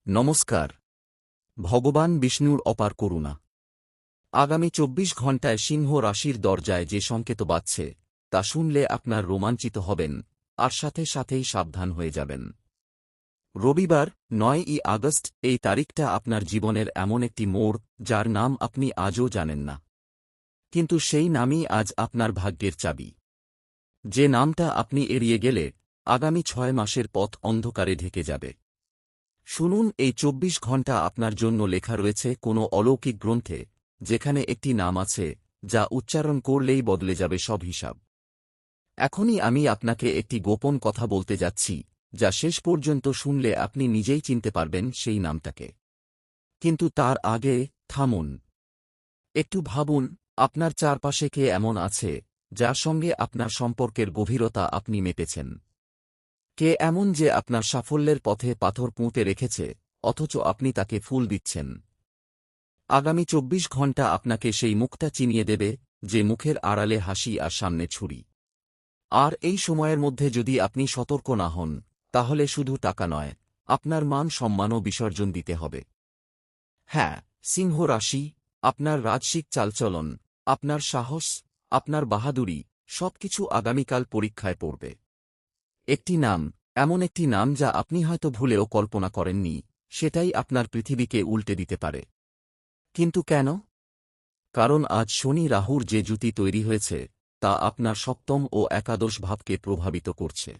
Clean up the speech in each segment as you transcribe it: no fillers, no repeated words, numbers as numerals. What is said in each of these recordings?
নমস্কার। ভগবান বিষ্ণুর অপার করুণা। আগামী ২৪ ঘণ্টায় সিংহ রাশির দরজায় যে সংকেত বাজছে তা শুনলে আপনার রোমাঞ্চিত হবেন, আর সাথে সাথেই সাবধান হয়ে যাবেন। রবিবার ৯ই আগস্ট, এই তারিখটা আপনার জীবনের এমন একটি মোড় যার নাম আপনি আজও জানেন না, কিন্তু সেই নামই আজ আপনার ভাগ্যের চাবি। যে নামটা আপনি এড়িয়ে গেলে আগামী ৬ মাসের পথ অন্ধকারে ঢেকে যাবে। শুনুন, এই ২৪ ঘণ্টা আপনার জন্য লেখা রয়েছে কোনো অলৌকিক গ্রন্থে, যেখানে একটি নাম আছে যা উচ্চারণ করলেই বদলে যাবে সব হিসাব। এখনই আমি আপনাকে একটি গোপন কথা বলতে যাচ্ছি, যা শেষ পর্যন্ত শুনলে আপনি নিজেই চিনতে পারবেন সেই নামটাকে। কিন্তু তার আগে থামুন, একটু ভাবুন, আপনার চারপাশে কে এমন আছে যার সঙ্গে আপনার সম্পর্কের গভীরতা আপনি মেপেছেন? কে এমন যে আপনার সাফল্যের পথে পাথর পুঁতে রেখেছে, অথচ আপনি তাকে ফুল দিচ্ছেন? আগামী ২৪ ঘণ্টা আপনাকে সেই মুখটা চিনিয়ে দেবে, যে মুখের আড়ালে হাসি আর সামনে ছুরি। আর এই সময়ের মধ্যে যদি আপনি সতর্ক না হন, তাহলে শুধু টাকা নয়, আপনার মান সম্মানও বিসর্জন দিতে হবে। হ্যাঁ, সিংহ রাশি, আপনার রাজসিক চালচলন, আপনার সাহস, আপনার বাহাদুরি, সবকিছু আগামীকাল পরীক্ষায় পড়বে। একটি নাম, এমন একটি নাম যা আপনি হয়তো ভুলেও কল্পনা করেননি, সেটাই আপনার পৃথিবীকে উল্টে দিতে পারে। কিন্তু কেন? কারণ আজ শনি রাহুর যে জুতি তৈরি হয়েছে তা আপনার সপ্তম ও একাদশ ভাবকে প্রভাবিত করছে।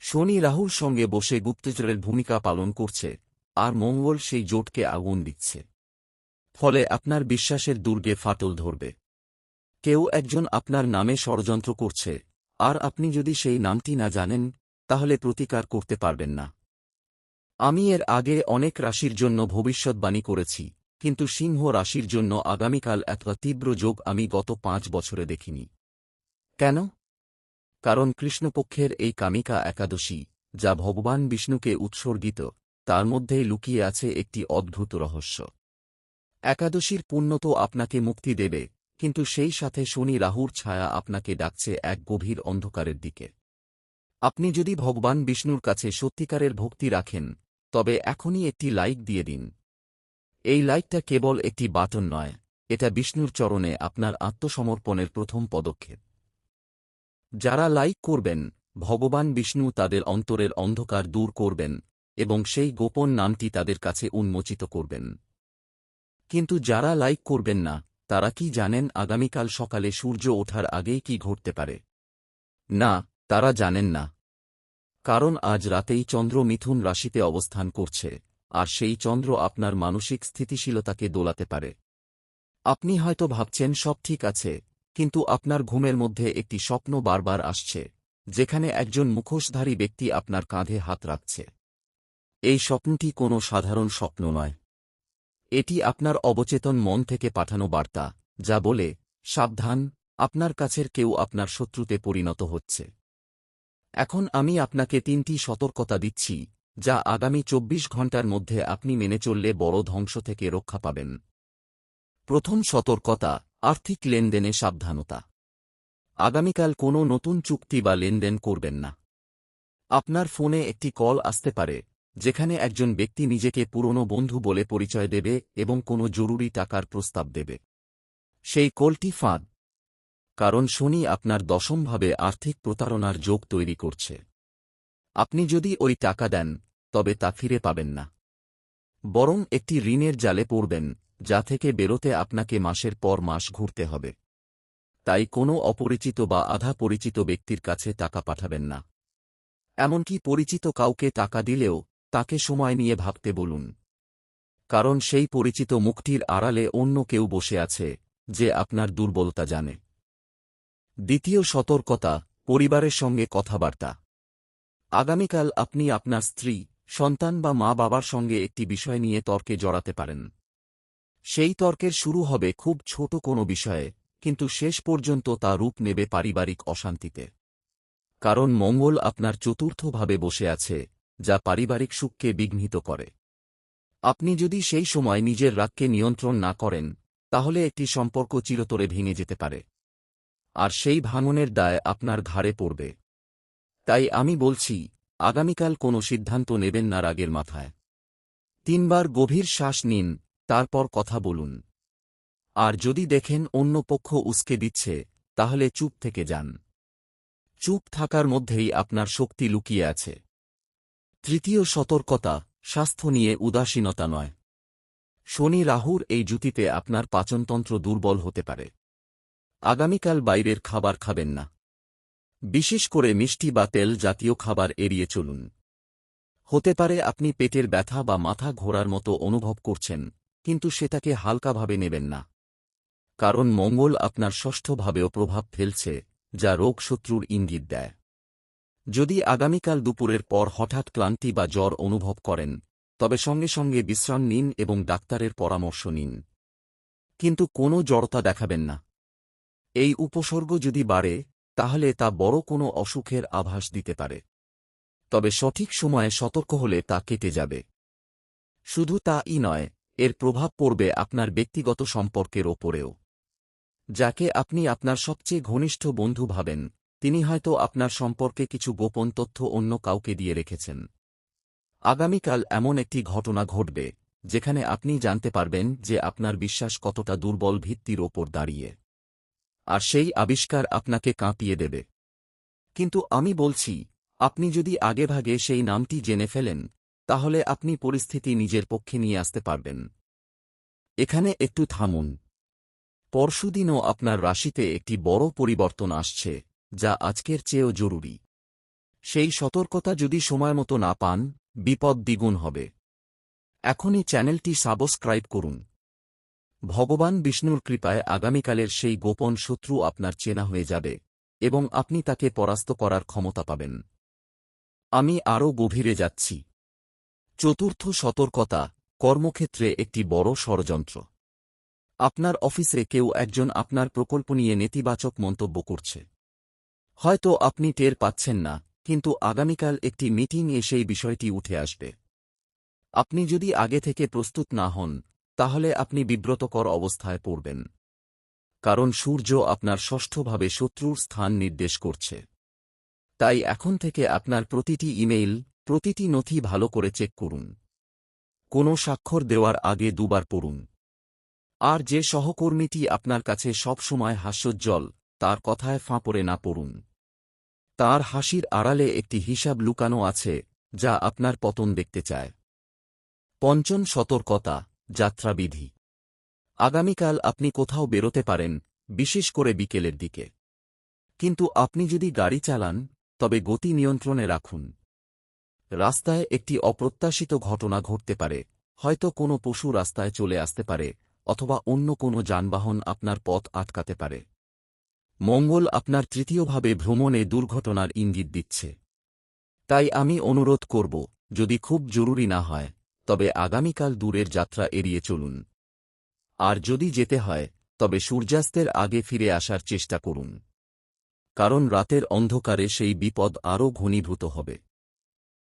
শনি রাহুর সঙ্গে বসে গুপ্তচরের ভূমিকা পালন করছে, আর মঙ্গল সেই জোটকে আগুন দিচ্ছে। ফলে আপনার বিশ্বাসের দুর্গে ফাটল ধরবে। কেউ একজন আপনার নামে ষড়যন্ত্র করছে, আর আপনি যদি সেই নামটি না জানেন, তাহলে প্রতিকার করতে পারবেন না। আমি এর আগে অনেক রাশির জন্য ভবিষ্যৎবাণী করেছি, কিন্তু সিংহ রাশির জন্য আগামীকাল এত তীব্র যোগ আমি গত ৫ বছরে দেখিনি। কেন? কারণ কৃষ্ণপক্ষের এই কামিকা একাদশী, যা ভগবান বিষ্ণুকে উৎসর্গিত, তার মধ্যেই লুকিয়ে আছে একটি অদ্ভুত রহস্য। একাদশীর পুণ্য তো আপনাকে মুক্তি দেবে, কিন্তু সেই সাথে শনি রাহুর ছায়া আপনাকে ডাকছে এক গভীর অন্ধকারের দিকে। আপনি যদি ভগবান বিষ্ণুর কাছে সত্যিকারের ভক্তি রাখেন, তবে এখনই একটি লাইক দিয়ে দিন। এই লাইকটা কেবল একটি বাটন নয়, এটা বিষ্ণুর চরণে আপনার আত্মসমর্পণের প্রথম পদক্ষেপ। যারা লাইক করবেন, ভগবান বিষ্ণু তাদের অন্তরের অন্ধকার দূর করবেন এবং সেই গোপন নামটি তাদের কাছে উন্মোচিত করবেন। কিন্তু যারা লাইক করবেন না, তারা কি জানেন আগামীকাল সকালে সূর্য ওঠার আগেই কি ঘটতে পারে? না, তারা জানেন না। কারণ আজ রাতেই চন্দ্র মিথুন রাশিতে অবস্থান করছে, আর সেই চন্দ্র আপনার মানসিক স্থিতিশীলতাকে দোলাতে পারে। আপনি হয়তো ভাবছেন সব ঠিক আছে, কিন্তু আপনার ঘুমের মধ্যে একটি স্বপ্ন বারবার আসছে, যেখানে একজন মুখোশধারী ব্যক্তি আপনার কাঁধে হাত রাখছে। এই স্বপ্নটি কোনো সাধারণ স্বপ্ন নয়। এটি আপনার অবচেতন মন থেকে পাঠানো বার্তা, যা বলে, সাবধান, আপনার কাছের কেউ আপনার শত্রুতে পরিণত হচ্ছে। এখন আমি আপনাকে ৩টি সতর্কতা দিচ্ছি, যা আগামী ২৪ ঘণ্টার মধ্যে আপনি মেনে চললে বড় ধ্বংস থেকে রক্ষা পাবেন। প্রথম সতর্কতা, আর্থিক লেনদেনে সাবধানতা। আগামীকাল কোনো নতুন চুক্তি বা লেনদেন করবেন না। আপনার ফোনে একটি কল আসতে পারে, যেখানে একজন ব্যক্তি নিজেকে পুরনো বন্ধু বলে পরিচয় দেবে এবং কোনো জরুরি টাকার প্রস্তাব দেবে। সেই কলটি ফাঁদ। কারণ শনি আপনার দশমভাবে আর্থিক প্রতারণার যোগ তৈরি করছে। আপনি যদি ওই টাকা দেন, তবে তা ফিরে পাবেন না, বরং একটি ঋণের জালে পড়বেন, যা থেকে বেরোতে আপনাকে মাসের পর মাস ঘুরতে হবে। তাই কোনো অপরিচিত বা আধা পরিচিত ব্যক্তির কাছে টাকা পাঠাবেন না। এমনকি পরিচিত কাউকে টাকা দিলেও তাকে সময় নিয়ে ভাবতে বলুন। কারণ সেই পরিচিত মুখটির আড়ালে অন্য কেউ বসে আছে, যে আপনার দুর্বলতা জানে। দ্বিতীয় সতর্কতা, পরিবারের সঙ্গে কথাবার্তা। আগামীকাল আপনি আপনার স্ত্রী, সন্তান বা মা-বাবার সঙ্গে একটি বিষয় নিয়ে তর্কে জড়াতে পারেন। সেই তর্কের শুরু হবে খুব ছোট কোনো বিষয়ে, কিন্তু শেষ পর্যন্ত তা রূপ নেবে পারিবারিক অশান্তিতে। কারণ মঙ্গল আপনার চতুর্থভাবে বসে আছে, যা পারিবারিক সুখকে বিঘ্নিত করে। আপনি যদি সেই সময় নিজের রাগকে নিয়ন্ত্রণ না করেন, তাহলে একটি সম্পর্ক চিরতরে ভেঙে যেতে পারে। আর সেই ভাঙনের দায় আপনার ঘাড়ে পড়বে। তাই আমি বলছি, আগামীকাল কোনো সিদ্ধান্ত নেবেন না রাগের মাথায়। 3 বার গভীর শ্বাস নিন, তারপর কথা বলুন। আর যদি দেখেন অন্য পক্ষ উসকে দিচ্ছে, তাহলে চুপ থেকে যান। চুপ থাকার মধ্যেই আপনার শক্তি লুকিয়ে আছে। তৃতীয় সতর্কতা, স্বাস্থ্য নিয়ে উদাসীনতা নয়। শনি রাহুর এই জুতিতে আপনার পাচনতন্ত্র দুর্বল হতে পারে। আগামীকাল বাইরের খাবার খাবেন না। বিশেষ করে মিষ্টি বা তেল জাতীয় খাবার এড়িয়ে চলুন। হতে পারে আপনি পেটের ব্যথা বা মাথা ঘোরার মতো অনুভব করছেন, কিন্তু সেটাকে হালকাভাবে নেবেন না। কারণ মঙ্গল আপনার ষষ্ঠ ভাবেও প্রভাব ফেলছে, যা রোগ শত্রুর ইঙ্গিত দেয়। যদি আগামীকাল দুপুরের পর হঠাৎ ক্লান্তি বা জ্বর অনুভব করেন, তবে সঙ্গে সঙ্গে বিশ্রাম নিন এবং ডাক্তারের পরামর্শ নিন। কিন্তু কোনো জড়তা দেখাবেন না। এই উপসর্গ যদি বাড়ে, তাহলে তা বড় কোনো অসুখের আভাস দিতে পারে। তবে সঠিক সময়ে সতর্ক হলে তা কেটে যাবে। শুধু তাই নয়, এর প্রভাব পড়বে আপনার ব্যক্তিগত সম্পর্কের ওপরেও। যাকে আপনি আপনার সবচেয়ে ঘনিষ্ঠ বন্ধু ভাবেন, তিনি হয়তো আপনার সম্পর্কে কিছু গোপন তথ্য অন্য কাউকে দিয়ে রেখেছেন। আগামীকাল এমন একটি ঘটনা ঘটবে, যেখানে আপনি জানতে পারবেন যে আপনার বিশ্বাস কতটা দুর্বল ভিত্তির ওপর দাঁড়িয়ে। আর সেই আবিষ্কার আপনাকে কাঁপিয়ে দেবে। কিন্তু আমি বলছি, আপনি যদি আগেভাগে সেই নামটি জেনে ফেলেন, তাহলে আপনি পরিস্থিতি নিজের পক্ষে নিয়ে আসতে পারবেন। এখানে একটু থামুন। পরশুদিনও আপনার রাশিতে একটি বড় পরিবর্তন আসছে, যা আজকের চেয়েও জরুরি। সেই সতর্কতা যদি সময়মতো না পান, বিপদ দ্বিগুণ হবে। এখনই চ্যানেলটি সাবস্ক্রাইব করুন। ভগবান বিষ্ণুর কৃপায় আগামীকালের সেই গোপন শত্রু আপনার চেনা হয়ে যাবে, এবং আপনি তাকে পরাস্ত করার ক্ষমতা পাবেন। আমি আরও গভীরে যাচ্ছি। চতুর্থ সতর্কতা, কর্মক্ষেত্রে একটি বড় ষড়যন্ত্র। আপনার অফিসে কেউ একজন আপনার প্রকল্প নিয়ে নেতিবাচক মন্তব্য করছে। হয়তো আপনি টের পাচ্ছেন না, কিন্তু আগামীকাল একটি মিটিংয়ে সেই বিষয়টি উঠে আসবে। আপনি যদি আগে থেকে প্রস্তুত না হন, তাহলে আপনি বিব্রতকর অবস্থায় পড়বেন। কারণ সূর্য আপনার ষষ্ঠভাবে শত্রুর স্থান নির্দেশ করছে। তাই এখন থেকে আপনার প্রতিটি ইমেইল, প্রতিটি নথি ভালো করে চেক করুন। কোনো স্বাক্ষর দেওয়ার আগে 2 বার পড়ুন। আর যে সহকর্মীটি আপনার কাছে সবসময় হাস্যোজ্জ্বল, তার কথায় ফাঁপড়ে না পড়ুন। তার হাসির আড়ালে একটি হিসাব লুকানো আছে, যা আপনার পতন দেখতে চায়। পঞ্চম সতর্কতা, যাত্রাবিধি। আগামীকাল আপনি কোথাও বেরোতে পারেন, বিশেষ করে বিকেলের দিকে। কিন্তু আপনি যদি গাড়ি চালান, তবে গতি নিয়ন্ত্রণে রাখুন। রাস্তায় একটি অপ্রত্যাশিত ঘটনা ঘটতে পারে, হয়তো কোনো পশু রাস্তায় চলে আসতে পারে, অথবা অন্য কোনো যানবাহন আপনার পথ আটকাতে পারে। মঙ্গল আপনার তৃতীয়ভাবে ভ্রমণে দুর্ঘটনার ইঙ্গিত দিচ্ছে। তাই আমি অনুরোধ করব, যদি খুব জরুরি না হয়, তবে আগামীকাল দূরের যাত্রা এড়িয়ে চলুন। আর যদি যেতে হয়, তবে সূর্যাস্তের আগে ফিরে আসার চেষ্টা করুন। কারণ রাতের অন্ধকারে সেই বিপদ আরও ঘনীভূত হবে।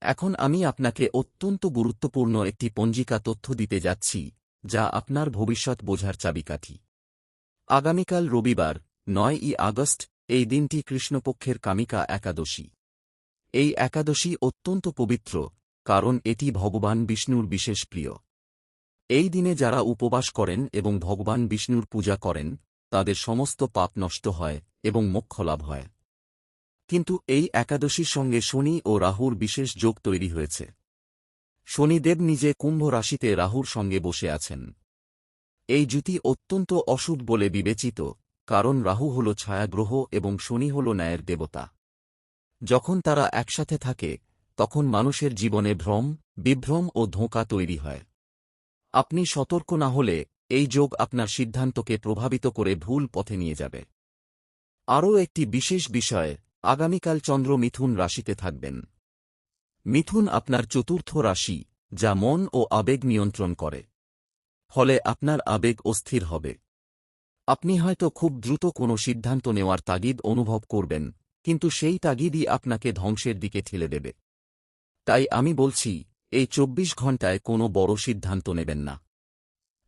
এখন আমি আপনাকে অত্যন্ত গুরুত্বপূর্ণ একটি পঞ্জিকা তথ্য দিতে যাচ্ছি, যা আপনার ভবিষ্যৎ বোঝার চাবিকাঠি। আগামীকাল রবিবার, 9ই আগস্ট, এই দিনটি কৃষ্ণপক্ষের কামিকা একাদশী। এই একাদশী অত্যন্ত পবিত্র, কারণ এটি ভগবান বিষ্ণুর বিশেষ প্রিয়। এই দিনে যারা উপবাস করেন এবং ভগবান বিষ্ণুর পূজা করেন, তাদের সমস্ত পাপ নষ্ট হয় এবং মোক্ষ লাভ হয়। কিন্তু এই একাদশীর সঙ্গে শনি ও রাহুর বিশেষ যোগ তৈরি হয়েছে। শনিদেব নিজে কুম্ভ রাশিতে রাহুর সঙ্গে বসে আছেন। এই জুতি অত্যন্ত অশুভ বলে বিবেচিত, কারণ রাহু হল ছায়াগ্রহ এবং শনি হল ন্যায়ের দেবতা। যখন তারা একসাথে থাকে, তখন মানুষের জীবনে ভ্রম, বিভ্রম ও ধোঁকা তৈরি হয়। আপনি সতর্ক না হলে এই যোগ আপনার সিদ্ধান্তকে প্রভাবিত করে ভুল পথে নিয়ে যাবে। আরও একটি বিশেষ বিষয়, আগামীকাল চন্দ্র মিথুন রাশিতে থাকবেন। মিথুন আপনার চতুর্থ রাশি, যা মন ও আবেগ নিয়ন্ত্রণ করে। ফলে আপনার আবেগ অস্থির হবে। আপনি হয়তো খুব দ্রুত কোনো সিদ্ধান্ত নেওয়ার তাগিদ অনুভব করবেন, কিন্তু সেই তাগিদই আপনাকে ধ্বংসের দিকে ঠেলে দেবে। তাই আমি বলছি, এই 24 ঘণ্টায় কোনো বড় সিদ্ধান্ত নেবেন না।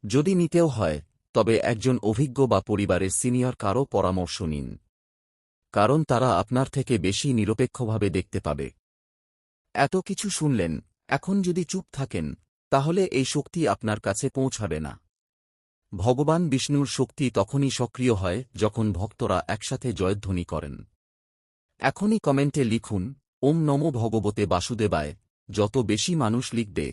যদি নিতেও হয়, তবে একজন অভিজ্ঞ বা পরিবারের সিনিয়র কারও পরামর্শ নিন। কারণ তারা আপনার থেকে বেশি নিরপেক্ষভাবে দেখতে পাবে। এত কিছু শুনলেন, এখন যদি চুপ থাকেন, তাহলে এই শক্তি আপনার কাছে পৌঁছাবে না। ভগবান বিষ্ণুর শক্তি তখনই সক্রিয় হয় যখন ভক্তরা একসাথে জয়ধ্বনি করেন। এখনই কমেন্টে লিখুন, ওম নমো ভগবতে বাসুদেবায়। যত বেশি মানুষ লিখবে,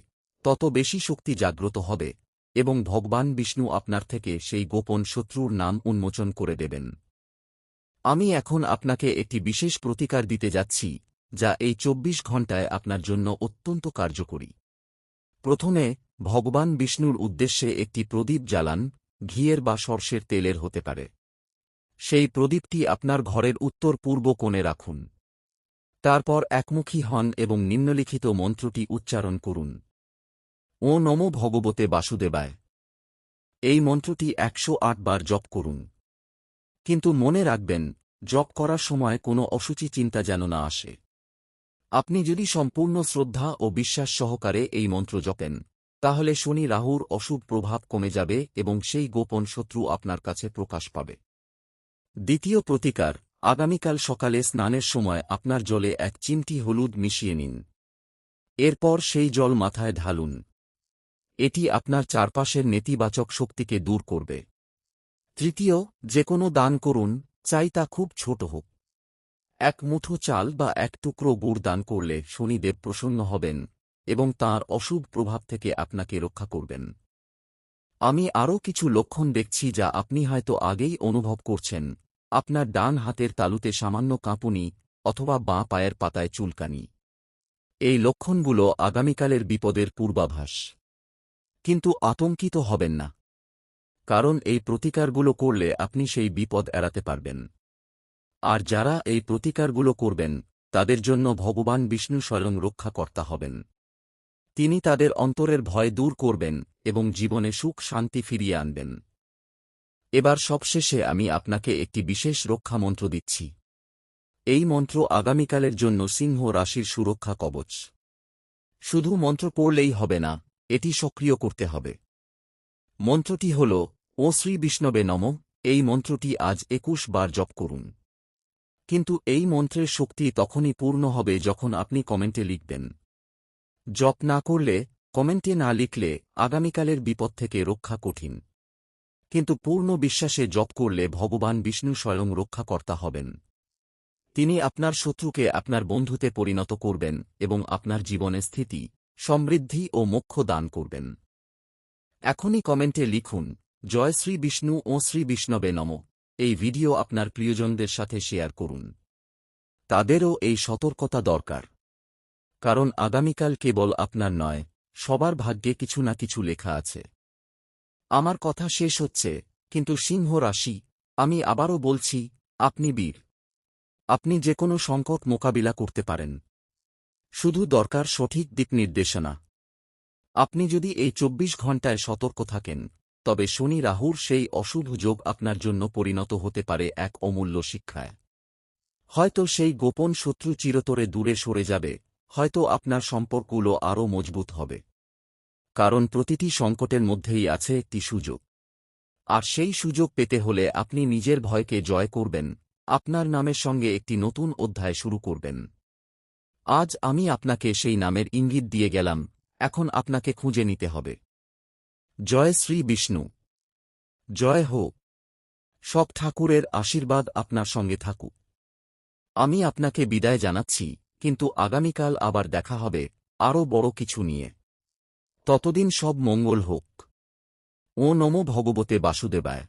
তত বেশি শক্তি জাগ্রত হবে, এবং ভগবান বিষ্ণু আপনার থেকে সেই গোপন শত্রুর নাম উন্মোচন করে দেবেন। আমি এখন আপনাকে একটি বিশেষ প্রতিকার দিতে যাচ্ছি, যা এই 24 ঘণ্টায় আপনার জন্য অত্যন্ত কার্যকরী। প্রথমে, ভগবান বিষ্ণুর উদ্দেশ্যে একটি প্রদীপ জ্বালান, ঘিয়ের বা সর্ষের তেলের হতে পারে। সেই প্রদীপটি আপনার ঘরের উত্তর পূর্ব কোণে রাখুন। তারপর একমুখী হন এবং নিম্নলিখিত মন্ত্রটি উচ্চারণ করুন। ও নমো ভগবতে বাসুদেবায়। এই মন্ত্রটি 108 বার জপ করুন। কিন্তু মনে রাখবেন, জপ করার সময় কোনো অশুচি চিন্তা যেন না আসে। আপনি যদি সম্পূর্ণ শ্রদ্ধা ও বিশ্বাস সহকারে এই মন্ত্র জপেন, তাহলে শনি রাহুর অশুভ প্রভাব কমে যাবে এবং সেই গোপন শত্রু আপনার কাছে প্রকাশ পাবে। দ্বিতীয় প্রতিকার, আগামীকাল সকালে স্নানের সময় আপনার জলে 1 চিমটি হলুদ মিশিয়ে নিন। এরপর সেই জল মাথায় ঢালুন। এটি আপনার চারপাশের নেতিবাচক শক্তিকে দূর করবে। তৃতীয়, যে কোনো দান করুন, চাই তা খুব ছোট হোক। 1 মুঠো চাল বা 1 টুকরো গুড় দান করলে শনিদেব প্রসন্ন হবেন এবং তাঁর অশুভ প্রভাব থেকে আপনাকে রক্ষা করবেন। আমি আরও কিছু লক্ষণ দেখছি যা আপনি হয়তো আগেই অনুভব করছেন। আপনার ডান হাতের তালুতে সামান্য কাঁপুনি অথবা বাঁ পায়ের পাতায় চুলকানি। এই লক্ষণগুলো আগামীকালের বিপদের পূর্বাভাস। কিন্তু আতঙ্কিত হবেন না, কারণ এই প্রতিকারগুলো করলে আপনি সেই বিপদ এড়াতে পারবেন। আর যারা এই প্রতিকারগুলো করবেন, তাদের জন্য ভগবান বিষ্ণু স্বয়ং রক্ষাকর্তা হবেন। তিনি তাদের অন্তরের ভয় দূর করবেন এবং জীবনে সুখ শান্তি ফিরিয়ে আনবেন। এবার সবশেষে আমি আপনাকে একটি বিশেষ রক্ষা মন্ত্র দিচ্ছি। এই মন্ত্র আগামীকালের জন্য সিংহ রাশির সুরক্ষা কবচ। শুধু মন্ত্র পড়লেই হবে না, এটি সক্রিয় করতে হবে। মন্ত্রটি হল, ও শ্রী বিষ্ণবে নমঃ। এই মন্ত্রটি আজ 21 বার জপ করুন। কিন্তু এই মন্ত্রের শক্তি তখনই পূর্ণ হবে যখন আপনি কমেন্টে লিখবেন। জপ না করলে, কমেন্টে না লিখলে আগামীকালের বিপদ থেকে রক্ষা কঠিন। কিন্তু পূর্ণ বিশ্বাসে জপ করলে ভগবান বিষ্ণু স্বয়ং রক্ষাকর্তা হবেন। তিনি আপনার শত্রুকে আপনার বন্ধুতে পরিণত করবেন এবং আপনার জীবনে স্থিতি, সমৃদ্ধি ও মোক্ষ দান করবেন। এখনই কমেন্টে লিখুন, জয় শ্রী বিষ্ণু ও শ্রী বিষ্ণবে নমঃ। এই ভিডিও আপনার প্রিয়জনদের সাথে শেয়ার করুন। তাদেরও এই সতর্কতা দরকার। কারণ আগামীকাল কেবল আপনার নয়, সবার ভাগ্যে কিছু না কিছু লেখা আছে। আমার কথা শেষ হচ্ছে, কিন্তু সিংহ রাশি, আমি আবারও বলছি, আপনি বীর। আপনি যে কোনো সংকট মোকাবিলা করতে পারেন। শুধু দরকার সঠিক দিক নির্দেশনা। আপনি যদি এই 24 ঘণ্টায় সতর্ক থাকেন, তবে শনি রাহুর সেই অশুভ যোগ আপনার জন্য পরিণত হতে পারে এক অমূল্য শিক্ষায়। হয়তো সেই গোপন শত্রু চিরতরে দূরে সরে যাবে, হয়তো আপনার সম্পর্কগুলো আরও মজবুত হবে। কারণ প্রতিটি সংকটের মধ্যেই আছে একটি সুযোগ। আর সেই সুযোগ পেতে হলে আপনি নিজের ভয়কে জয় করবেন, আপনার নামের সঙ্গে একটি নতুন অধ্যায় শুরু করবেন। আজ আমি আপনাকে সেই নামের ইঙ্গিত দিয়ে গেলাম, এখন আপনাকে খুঁজে নিতে হবে। জয় শ্রী বিষ্ণু। জয় হো। সব ঠাকুরের আশীর্বাদ আপনার সঙ্গে থাকুক। আমি আপনাকে বিদায় জানাচ্ছি, কিন্তু আগামীকাল আবার দেখা হবে আরও বড় কিছু নিয়ে। ততদিন সব মঙ্গল হোক। ও নমো ভগবতে বাসুদেবায়।